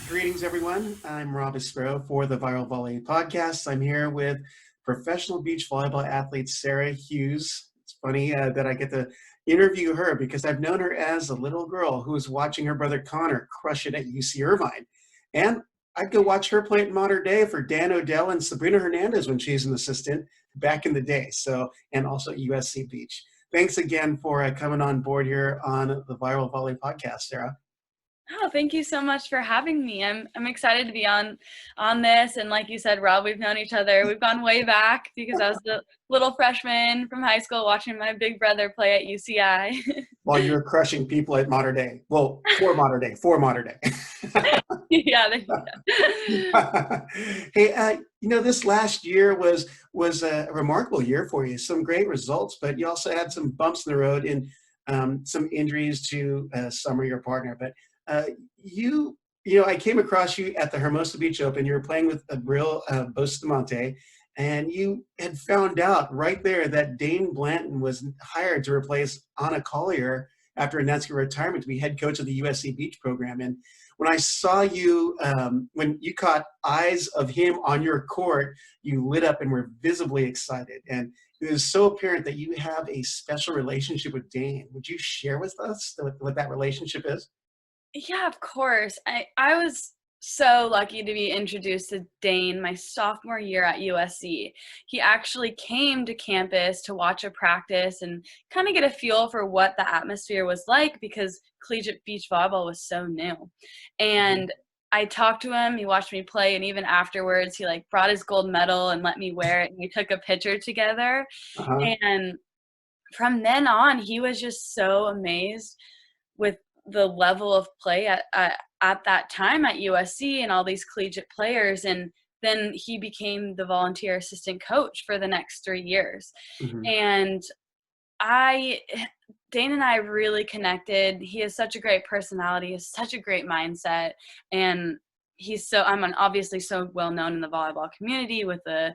Greetings, everyone. I'm Rob Espero for the Viral Volley Podcast. I'm here with professional beach volleyball athlete Sara Hughes. It's funny that I get to interview her because I've known her as a little girl who was watching her brother Connor crush it at UC Irvine. And I'd go watch her play at Modern Day for Dan Odell and Sabrina Hernandez when she's an assistant back in the day. And also USC Beach. Thanks again for coming on board here on the Viral Volley Podcast, Sara. Oh, thank you so much for having me. I'm excited to be on this. And like you said, Rob, we've known each other. We've gone way back because I was the little freshman from high school watching my big brother play at UCI. While you were crushing people at Modern Day. Well, for Modern Day. Yeah. Hey, this last year was a remarkable year for you. Some great results, but you also had some bumps in the road and some injuries to Summer, your partner. But I came across you at the Hermosa Beach Open. You were playing with Abril Bustamante, and you had found out right there that Dane Blanton was hired to replace Anna Collier after Anet's retirement to be head coach of the USC Beach program. And when I saw you, when you caught eyes of him on your court, you lit up and were visibly excited. And it was so apparent that you have a special relationship with Dane. Would you share with us what that relationship is? Yeah, of course. I was so lucky to be introduced to Dane my sophomore year at USC. He actually came to campus to watch a practice and kind of get a feel for what the atmosphere was like because collegiate beach volleyball was so new. And I talked to him, he watched me play, and even afterwards he brought his gold medal and let me wear it, and we took a picture together. Uh-huh. And from then on, he was just so amazed with the level of play at that time at USC and all these collegiate players. And then he became the volunteer assistant coach for the next 3 years. Mm-hmm. And Dane and I really connected. He has such a great personality, has such a great mindset. And I'm obviously so well known in the volleyball community with the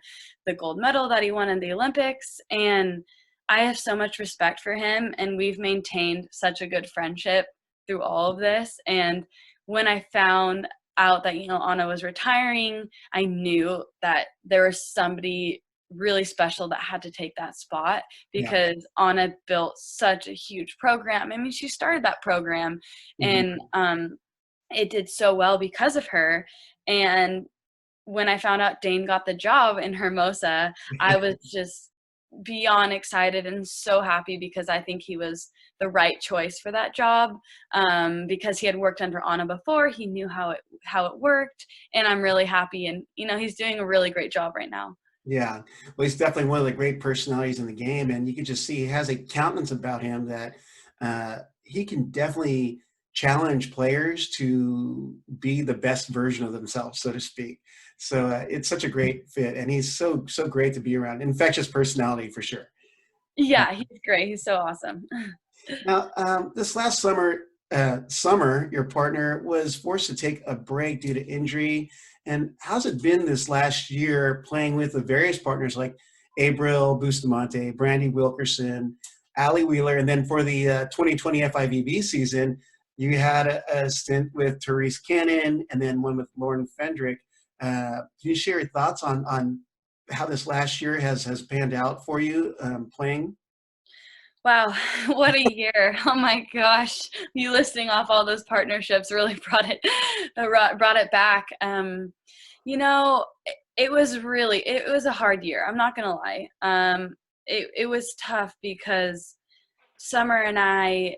gold medal that he won in the Olympics. And I have so much respect for him, and we've maintained such a good friendship through all of this. And when I found out that, Anna was retiring, I knew that there was somebody really special that had to take that spot because Anna built such a huge program. I mean, she started that program and it did so well because of her. And when I found out Dane got the job in Hermosa, I was just beyond excited and so happy because I think he was the right choice for that job because he had worked under Anna before. He knew how it worked, and I'm really happy. And he's doing a really great job right now. Yeah, well, he's definitely one of the great personalities in the game, and you can just see he has a countenance about him that he can definitely challenge players to be the best version of themselves, so to speak. So it's such a great fit, and he's so great to be around. Infectious personality for sure. Yeah, he's great. He's so awesome. Now, this last summer, your partner was forced to take a break due to injury. And how's it been this last year playing with the various partners like Abril Bustamante, Brandy Wilkerson, Allie Wheeler, and then for the 2020 FIVB season, you had a stint with Therese Cannon and then one with Lauren Fendrick. Can you share your thoughts on how this last year has panned out for you playing? Wow, what a year. Oh my gosh. You listing off all those partnerships really brought it back. It was a hard year. I'm not going to lie. It was tough because Summer and I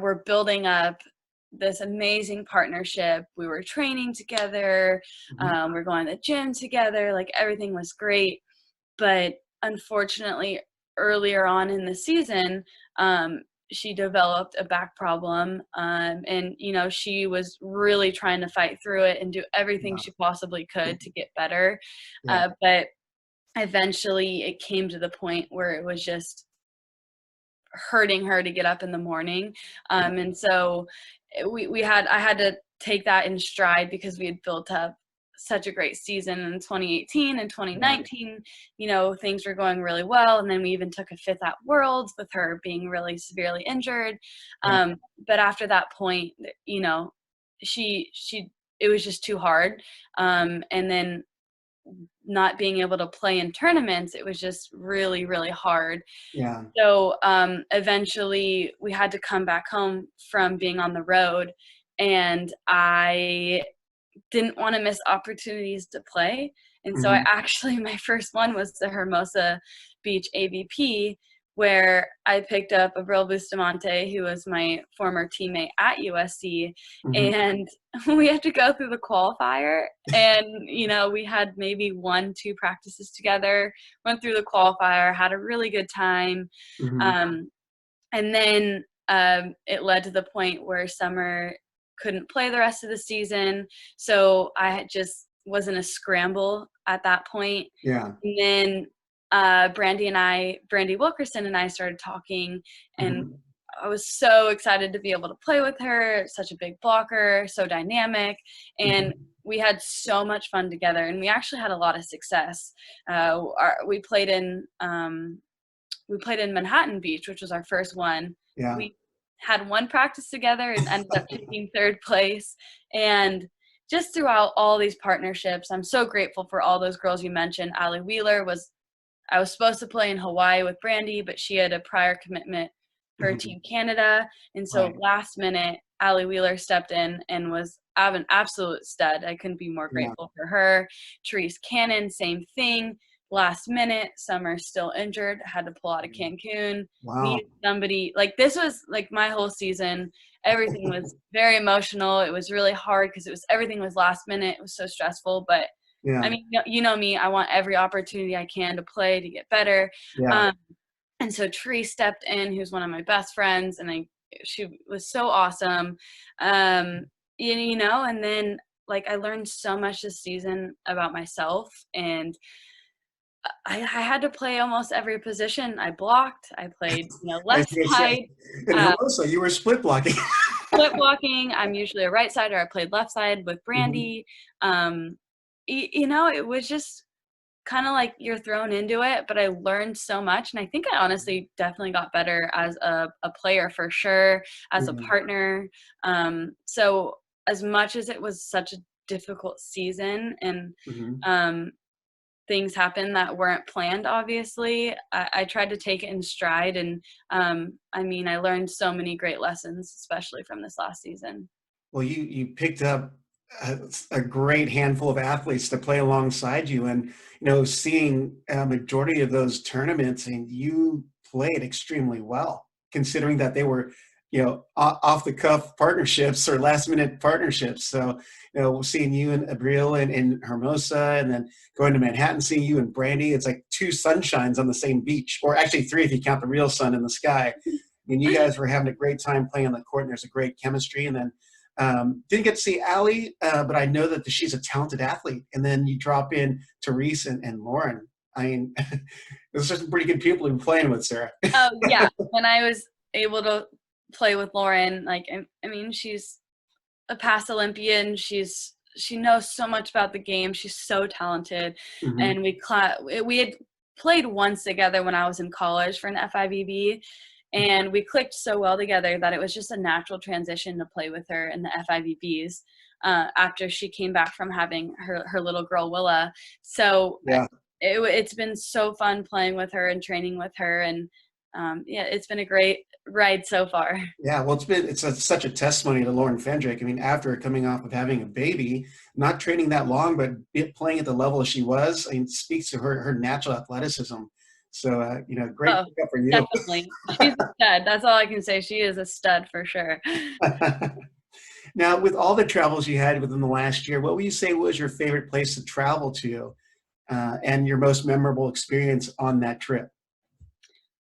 were building up this amazing partnership. We were training together. We were going to the gym together. Everything was great. But unfortunately, earlier on in the season, she developed a back problem, and she was really trying to fight through it and do everything she possibly could to get better. But eventually it came to the point where it was just hurting her to get up in the morning, and so I had to take that in stride because we had built up such a great season in 2018 and 2019. Things were going really well, and then we even took a fifth at Worlds with her being really severely injured. But after that point, it was just too hard. And then not being able to play in tournaments, it was just really, really hard. Yeah. So eventually we had to come back home from being on the road, and I didn't want to miss opportunities to play. And so Mhm. my first one was the Hermosa Beach AVP, where I picked up Abril Bustamante, who was my former teammate at USC, Mhm. and we had to go through the qualifier. And, we had maybe 1-2 practices together, went through the qualifier, had a really good time. Mhm. And then it led to the point where Summer couldn't play the rest of the season. So I just was in a scramble at that point. Yeah. And then Brandy Wilkerson and I started talking, and Mhm. I was so excited to be able to play with her. Such a big blocker, so dynamic, and Mhm. we had so much fun together. And we actually had a lot of success. We played in Manhattan Beach, which was our first one. Yeah. We had one practice together and ended up taking third place. And just throughout all these partnerships, I'm so grateful for all those girls you mentioned. Allie Wheeler I was supposed to play in Hawaii with Brandy, but she had a prior commitment for Mhm. Team Canada. And so Right. last minute, Allie Wheeler stepped in and was an absolute stud. I couldn't be more Yeah. grateful for her. Therese Cannon, same thing. Last minute, Summer's still injured, had to pull out of Cancun, Wow. needed somebody. Like, this was like my whole season. Everything was very emotional. It was really hard because everything was last minute. It was so stressful, but I Yeah. mean, you know me, I want every opportunity I can to play, to get better. Yeah. Um, and so Tree stepped in, who's one of my best friends, and she was so awesome. And then like I learned so much this season about myself, and I had to play almost every position. I blocked, I played, As left you said, side, in uh, Hermosa, you were split blocking. split blocking. I'm usually a right sider. I played left side with Mhm. Brandy. Um, it was just kind of like you're thrown into it, but I learned so much. And I think I honestly definitely got better as a player for sure, as a Mhm. partner. So as much as it was such a difficult season, and Mhm. um, things happened that weren't planned, obviously, I tried to take it in stride. And I learned so many great lessons, especially from this last season. Well, you picked up a great handful of athletes to play alongside you, and seeing a majority of those tournaments, and you played extremely well, considering that they were, off the cuff partnerships or last minute partnerships. So, seeing you and Abril and Hermosa, and then going to Manhattan, seeing you and Brandy, it's like two sunshines on the same beach, or actually three if you count the real sun in the sky. I mean, you guys were having a great time playing on the court, and there's a great chemistry. And then didn't get to see Allie, but I know that she's a talented athlete. And then you drop in Therese and Lauren. I mean, those are some pretty good people to be playing with, Sarah. Oh yeah, when I was able to play with Lauren, like she's a past Olympian. She knows so much about the game. She's so talented, Mhm. and we had played once together when I was in college for an FIVB, and we clicked so well together that it was just a natural transition to play with her in the FIVBs after she came back from having her little girl Willa. So Yeah. it's been so fun playing with her and training with her, and it's been a great ride so far. Yeah, well, such a testimony to Lauren Fendrick. I mean, after coming off of having a baby, not training that long, but playing at the level she was, I mean, speaks to her natural athleticism. So, great Oh, pickup for you. definitely. She's a stud. That's all I can say. She is a stud for sure. Now, with all the travels you had within the last year, what would you say was your favorite place to travel to, and your most memorable experience on that trip?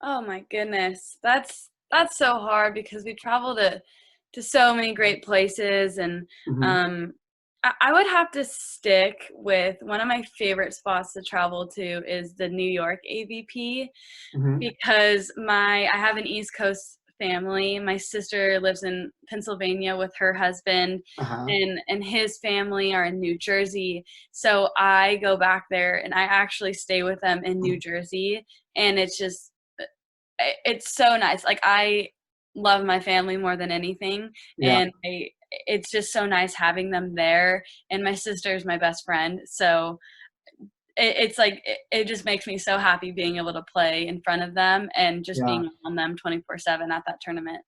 Oh my goodness. That's so hard because we travel to so many great places. And Hmm. um I would have to stick with one of my favorite spots to travel to is the New York AVP, Hmm. because I have an East Coast family. My sister lives in Pennsylvania with her husband, Uh-huh. and his family are in New Jersey. So I go back there and I actually stay with them in New Jersey, and it's so nice. Like, I love my family more than anything, Yeah. and it's just so nice having them there. And my sister is my best friend. So it's like, it just makes me so happy being able to play in front of them and just Yeah. being on them 24/7 at that tournament.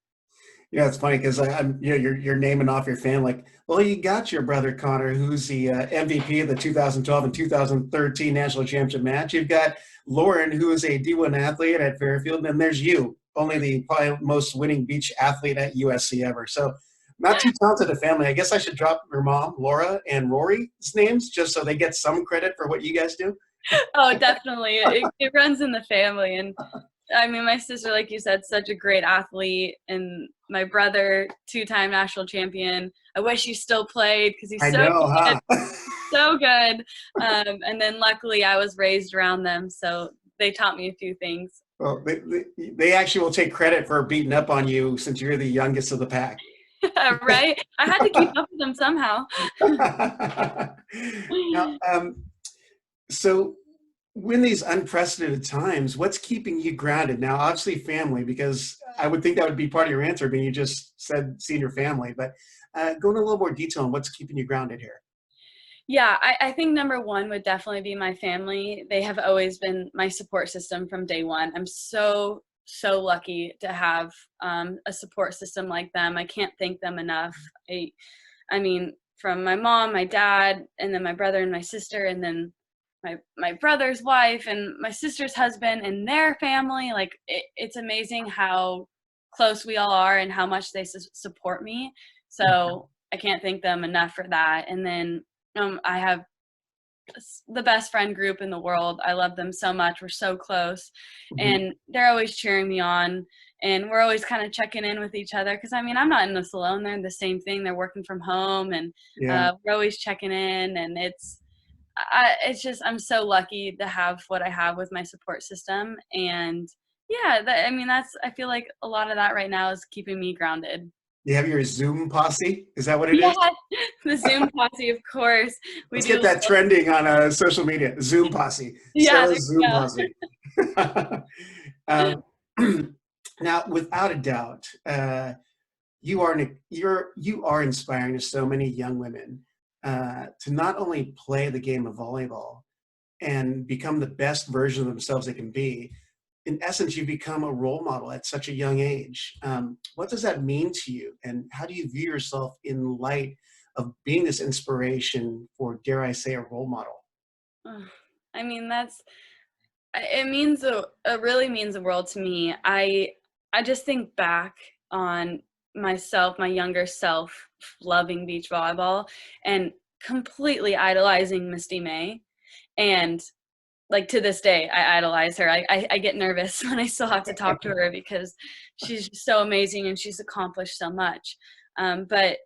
Yeah, it's funny because I'm, you're naming off your fan like, well, you got your brother Connor, who's the MVP of the 2012 and 2013 national championship match. You've got Lauren, who is a D1 athlete at Fairfield, and then there's you, only the probably most winning beach athlete at USC ever. So, not too talented a family. I guess I should drop your mom, Laura, and Rory's names just so they get some credit for what you guys do. Oh, definitely. It runs in the family. And I mean, my sister, like you said, such a great athlete, and my brother, 2-time national champion. I wish he still played because he's I so know, good, huh? so good. And then luckily I was raised around them, so they taught me a few things. Well, they actually will take credit for beating up on you since you're the youngest of the pack. Right? I had to keep up with them somehow. Now, so when these unprecedented times, what's keeping you grounded? Now, obviously family, because I would think that would be part of your answer, but you just said seeing your family, but go into a little more detail on what's keeping you grounded here. Yeah, I think number one would definitely be my family. They have always been my support system from day one. I'm so lucky to have a support system like them. I can't thank them enough. I mean, from my mom, my dad, and then my brother and my sister, and then my brother's wife and my sister's husband and their family. Like, it's amazing how close we all are and how much they support me. So I can't thank them enough for that. And then I have the best friend group in the world. I love them so much. We're so close, and they're always cheering me on, and we're always kind of checking in with each other. Cause I mean, I'm not in this alone. They're in the same thing. They're working from home, and Yeah. we're always checking in, and it's just, I'm so lucky to have what I have with my support system. And yeah, I mean, I feel like a lot of that right now is keeping me grounded. You have your Zoom posse? Is that what it Yeah, is? the Zoom posse, of course. We Let's do. get that trending on social media. Zoom posse. Yeah, there Sarah's you Zoom go. posse. um, now, without a doubt, you are inspiring to so many young women to not only play the game of volleyball and become the best version of themselves they can be. In essence, you become a role model at such a young age. What does that mean to you, and how do you view yourself in light of being this inspiration for, dare I say, a role model? I mean, it really means the world to me. I just think back on myself, my younger self, loving beach volleyball and completely idolizing Misty May. And like, to this day, I idolize her. I get nervous when I still have to talk to her because she's just so amazing and she's accomplished so much. But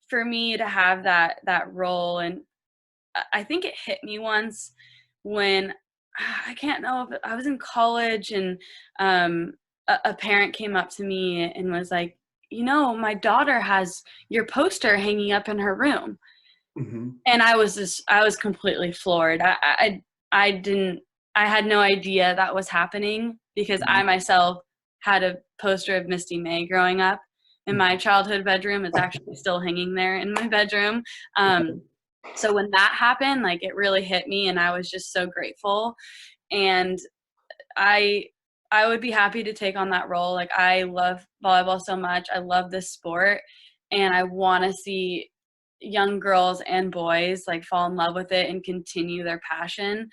for me to have that role, and I think it hit me once when I can't know if I was in college, and a parent came up to me and was like, my daughter has your poster hanging up in her room. Mm-hmm. And I was completely floored. I had no idea that was happening because I myself had a poster of Misty May growing up in my childhood bedroom. It's actually still hanging there in my bedroom. So when that happened, like, it really hit me, and I was just so grateful. And I would be happy to take on that role. Like, I love volleyball so much. I love this sport, and I want to see young girls and boys like fall in love with it and continue their passion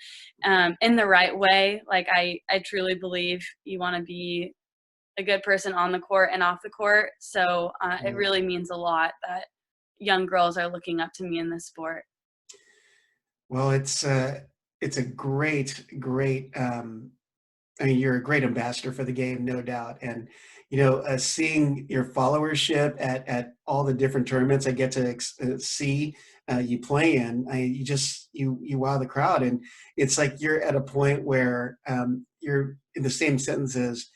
in the right way. Like, I truly believe you want to be a good person on the court and off the court. So it really means a lot that young girls are looking up to me in this sport. Well, it's a great. I mean, you're a great ambassador for the game, no doubt. And, seeing your followership at all the different tournaments I get to see you play in, you wow the crowd. And it's like you're at a point where you're in the same sentence as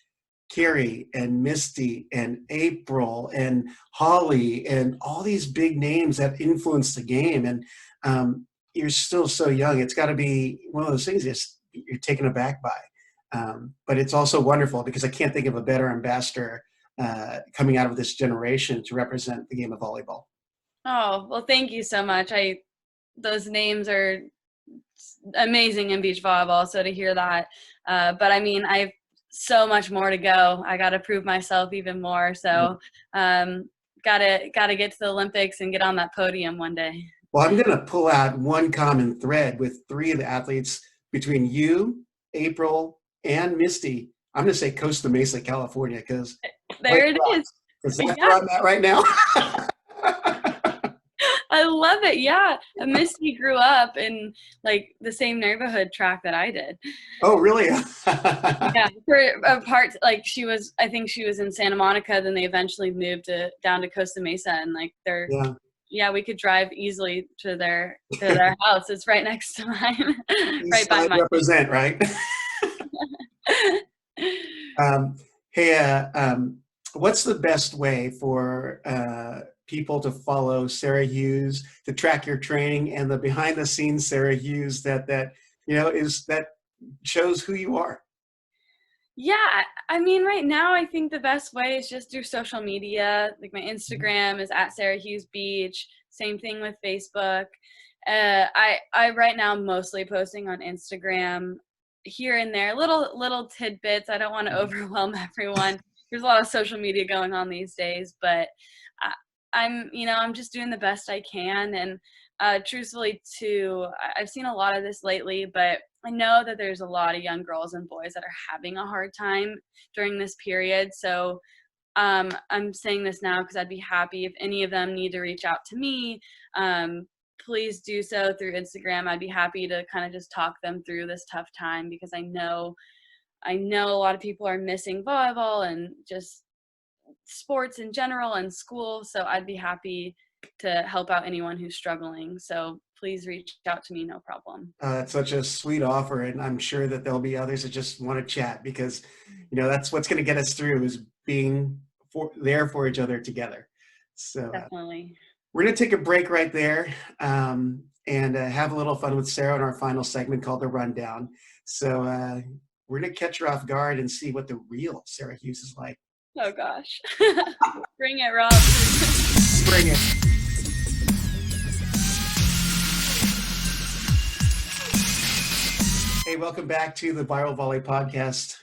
Carrie and Misty and April and Holly and all these big names that influence the game. And you're still so young. It's got to be one of those things you're taken aback by. But it's also wonderful because I can't think of a better ambassador coming out of this generation to represent the game of volleyball. Oh, well, thank you so much. Those names are amazing in beach volleyball. So to hear that, but I mean, I've so much more to go. I got to prove myself even more. So, gotta get to the Olympics and get on that podium one day. Well, I'm going to pull out one common thread with three of the athletes between you, April, and Misty. I'm going to say Costa Mesa, California, because There it is. that's Yeah. where I'm at right now. I love it. Yeah. Misty grew up in like the same neighborhood track that I did. Oh, really? Yeah. For a part, like I think she was in Santa Monica, then they eventually moved down to Costa Mesa, and like yeah, we could drive easily to their house. It's right next to mine. Right by mine. Represent, right? Hey, what's the best way for people to follow Sara Hughes, to track your training, and the behind the scenes Sara Hughes that shows who you are? Yeah, I mean, right now I think the best way is just through social media. Like my Instagram is at Sara Hughes Beach. Same thing with Facebook. I right now mostly posting on Instagram, here and there, little tidbits. I don't want to overwhelm everyone. There's a lot of social media going on these days, but I'm just doing the best I can. And truthfully too, I've seen a lot of this lately, but I know that there's a lot of young girls and boys that are having a hard time during this period. So I'm saying this now because I'd be happy if any of them need to reach out to me. Please do so through Instagram. I'd be happy to kind of just talk them through this tough time, because I know a lot of people are missing volleyball and just sports in general and school. So I'd be happy to help out anyone who's struggling. So please reach out to me, no problem. That's such a sweet offer, and I'm sure that there'll be others that just want to chat, because that's what's going to get us through, is being there for each other together. So definitely. We're going to take a break right there and have a little fun with Sara in our final segment called The Rundown. So we're going to catch her off guard and see what the real Sara Hughes is like. Oh, gosh. Bring it, Rob. Bring it. Hey, welcome back to the Viral Volley Podcast.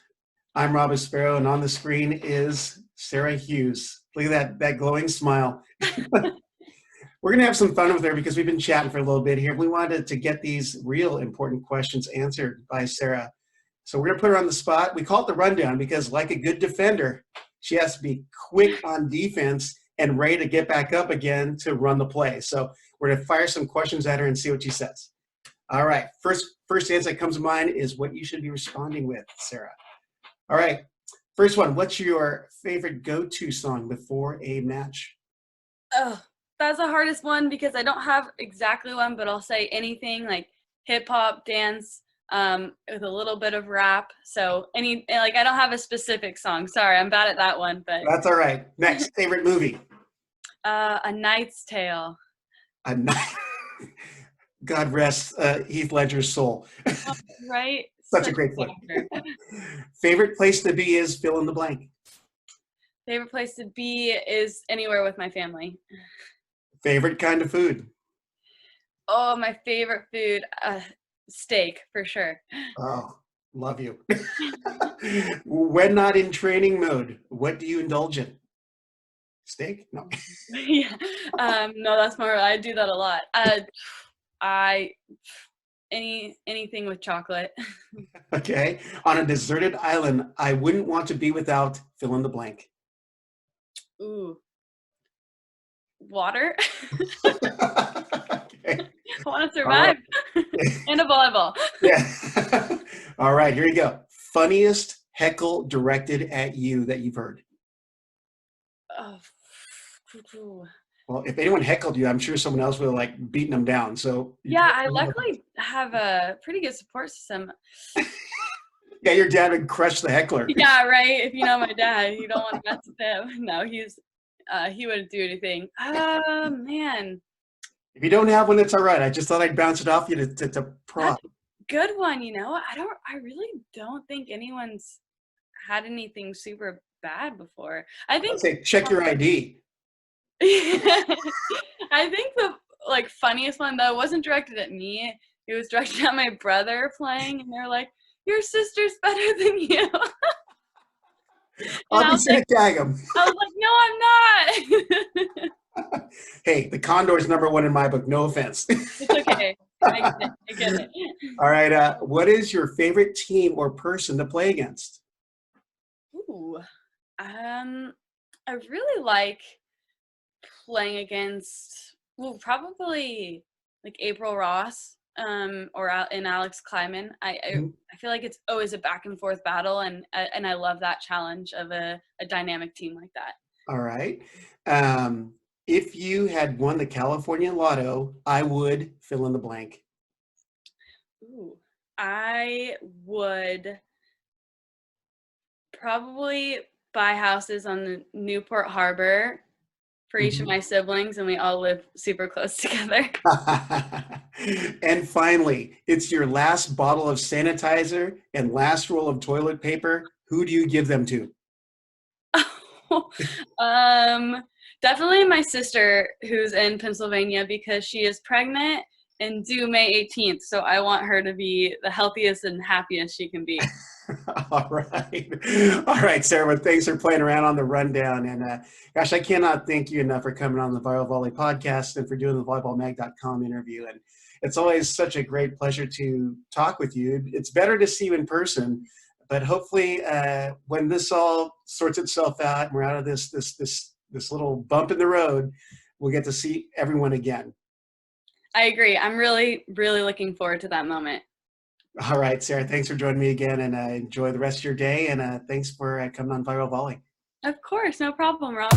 I'm Rob Espero, and on the screen is Sara Hughes. Look at that glowing smile. We're going to have some fun with her because we've been chatting for a little bit here. We wanted to get these real important questions answered by Sara. So we're going to put her on the spot. We call it the rundown because, like a good defender, she has to be quick on defense and ready to get back up again to run the play. So we're going to fire some questions at her and see what she says. All right. First answer that comes to mind is what you should be responding with, Sara. All right. First one, what's your favorite go-to song before a match? Oh, that's the hardest one because I don't have exactly one, but I'll say anything like hip hop, dance, with a little bit of rap. So I don't have a specific song. Sorry, I'm bad at that one, but that's all right. Next, favorite movie? A Knight's Tale. God rest Heath Ledger's soul. Oh, right? Such a great flick. Favorite place to be is fill in the blank. Favorite place to be is anywhere with my family. Favorite kind of food? Oh, my favorite food, steak, for sure. Oh, love you. When not in training mode, what do you indulge in? Steak? No. Yeah. No, that's more, I do that a lot. Anything with chocolate. Okay. On a deserted island, I wouldn't want to be without fill in the blank. Ooh. Water. Okay. I want to survive. Right. And a volleyball. Yeah. All right, here you go. Funniest heckle directed at you that you've heard. Oh. Well, if anyone heckled you, I'm sure someone else would have beaten them down. So yeah, I luckily have a pretty good support system. Yeah, your dad would crush the heckler. Yeah, right. If you know my dad, you don't want to mess with him. No, he wouldn't do anything. Man. If you don't have one, that's all right. I just thought I'd bounce it off you to prop. That's a good one, I really don't think anyone's had anything super bad before. I think say check your ID. I think the funniest one though wasn't directed at me. It was directed at my brother playing, and they're like, "Your sister's better than you." And I'll be sure to tag him. I was like, "No, I'm not." Hey, the Condor's #1 in my book. No offense. It's okay. I get it. All right. What is your favorite team or person to play against? Ooh, I really like playing against, probably like April Ross, or in Alex Kleiman. I feel like it's always a back and forth battle, and I love that challenge of a dynamic team like that. All right. If you had won the California Lotto, I would fill in the blank. Ooh, I would probably buy houses on the Newport Harbor for each of my siblings, and we all live super close together. And finally, it's your last bottle of sanitizer and last roll of toilet paper. Who do you give them to? Definitely my sister, who's in Pennsylvania, because she is pregnant and due May 18th. So I want her to be the healthiest and happiest she can be. All right, Sarah. Well, thanks for playing around on the rundown. And gosh, I cannot thank you enough for coming on the Viral Volley Podcast and for doing the volleyballmag.com interview. And it's always such a great pleasure to talk with you. It's better to see you in person, but hopefully when this all sorts itself out and we're out of this little bump in the road, we'll get to see everyone again. I agree. I'm really, really looking forward to that moment. All right, Sarah, thanks for joining me again, and enjoy the rest of your day, and thanks for coming on Viral Volley. Of course, no problem, Rob.